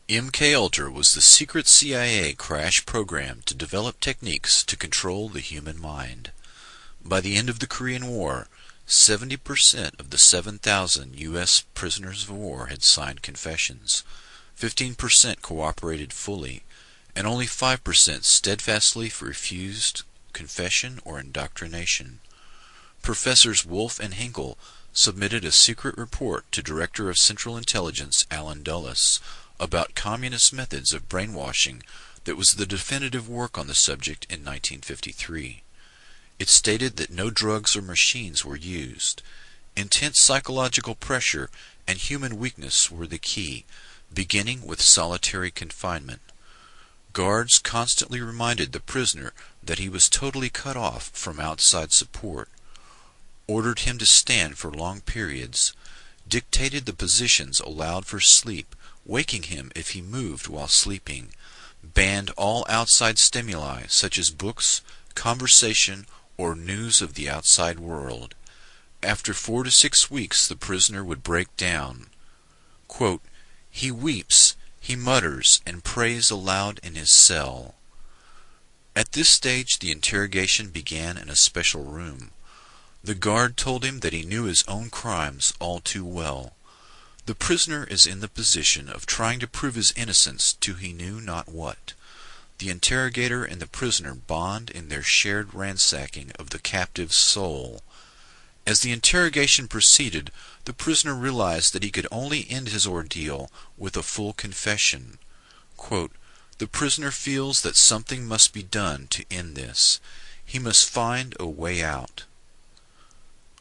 MKUltra was the secret CIA crash program to develop techniques to control the human mind. By the end of the Korean War, 70% of the 7,000 U.S. prisoners of war had signed confessions, 15% cooperated fully, and only 5% steadfastly refused confession or indoctrination. Professors Wolf and Hinkle submitted a secret report to Director of Central Intelligence Allen Dulles about communist methods of brainwashing that was the definitive work on the subject in 1953. It stated that no drugs or machines were used. Intense psychological pressure and human weakness were the key, beginning with solitary confinement. Guards constantly reminded the prisoner that he was totally cut off from outside support, ordered him to stand for long periods, dictated the positions allowed for sleep, waking him if he moved while sleeping, banned all outside stimuli such as books, conversation, or news of the outside world. After 4 to 6 weeks the prisoner would break down. Quote, "He weeps, he mutters, and prays aloud in his cell." At this stage the interrogation began in a special room. The guard told him that he knew his own crimes all too well. The prisoner is in the position of trying to prove his innocence to he knew not what. The interrogator and the prisoner bond in their shared ransacking of the captive's soul. As the interrogation proceeded, the prisoner realized that he could only end his ordeal with a full confession. Quote, "The prisoner feels that something must be done to end this. He must find a way out."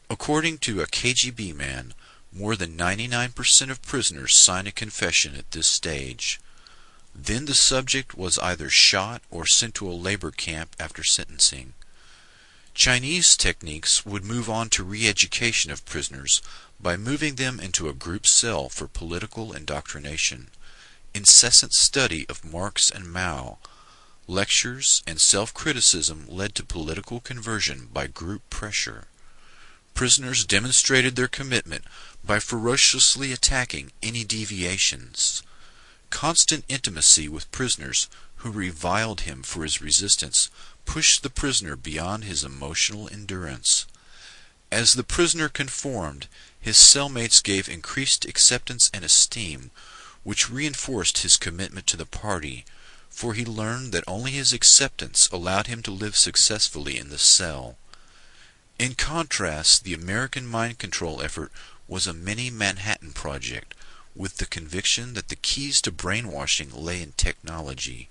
According to a KGB man, more than 99% of prisoners sign a confession at this stage. Then the subject was either shot or sent to a labor camp after sentencing. Chinese techniques would move on to re-education of prisoners by moving them into a group cell for political indoctrination, incessant study of Marx and Mao. Lectures and self-criticism led to political conversion by group pressure. Prisoners demonstrated their commitment by ferociously attacking any deviations. Constant intimacy with prisoners who reviled him for his resistance pushed the prisoner beyond his emotional endurance. As the prisoner conformed, his cellmates gave increased acceptance and esteem, which reinforced his commitment to the party, for he learned that only his acceptance allowed him to live successfully in the cell. In contrast, the American mind control effort was a mini Manhattan Project, with the conviction that the keys to brainwashing lay in technology.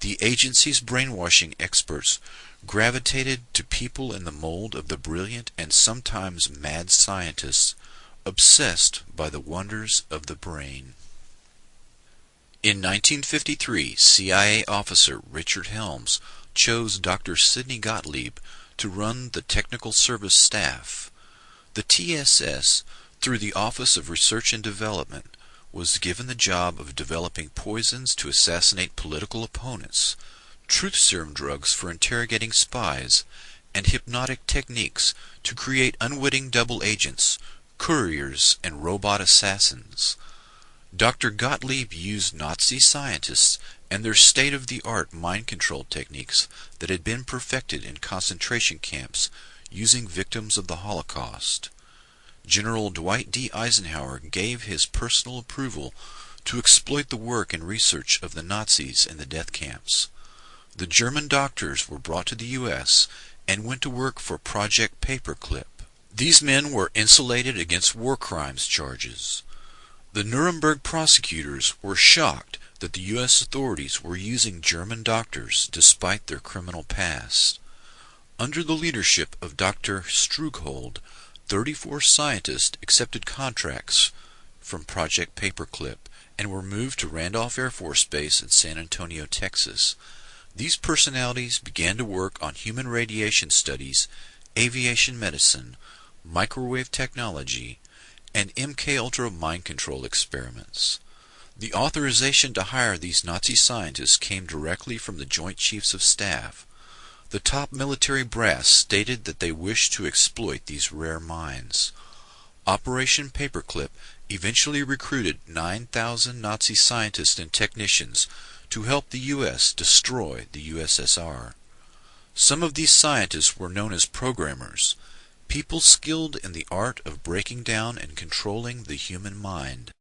The agency's brainwashing experts gravitated to people in the mold of the brilliant and sometimes mad scientists, obsessed by the wonders of the brain. In 1953, CIA officer Richard Helms chose Dr. Sidney Gottlieb to run the technical service staff. The TSS, through the Office of Research and Development, was given the job of developing poisons to assassinate political opponents, truth serum drugs for interrogating spies, and hypnotic techniques to create unwitting double agents, couriers, and robot assassins. Dr. Gottlieb used Nazi scientists and their state-of-the-art mind control techniques that had been perfected in concentration camps using victims of the Holocaust. General Dwight D. Eisenhower gave his personal approval to exploit the work and research of the Nazis in the death camps. The German doctors were brought to the U.S. and went to work for Project Paperclip. These men were insulated against war crimes charges. The Nuremberg prosecutors were shocked that the U.S. authorities were using German doctors despite their criminal past. Under the leadership of Dr. Strughold, 34 scientists accepted contracts from Project Paperclip and were moved to Randolph Air Force Base in San Antonio, Texas. These personalities began to work on human radiation studies, aviation medicine, microwave technology, and MKUltra mind control experiments. The authorization to hire these Nazi scientists came directly from the Joint Chiefs of Staff. The top military brass stated that they wished to exploit these rare minds. Operation Paperclip eventually recruited 9,000 Nazi scientists and technicians to help the U.S. destroy the USSR. Some of these scientists were known as programmers, people skilled in the art of breaking down and controlling the human mind.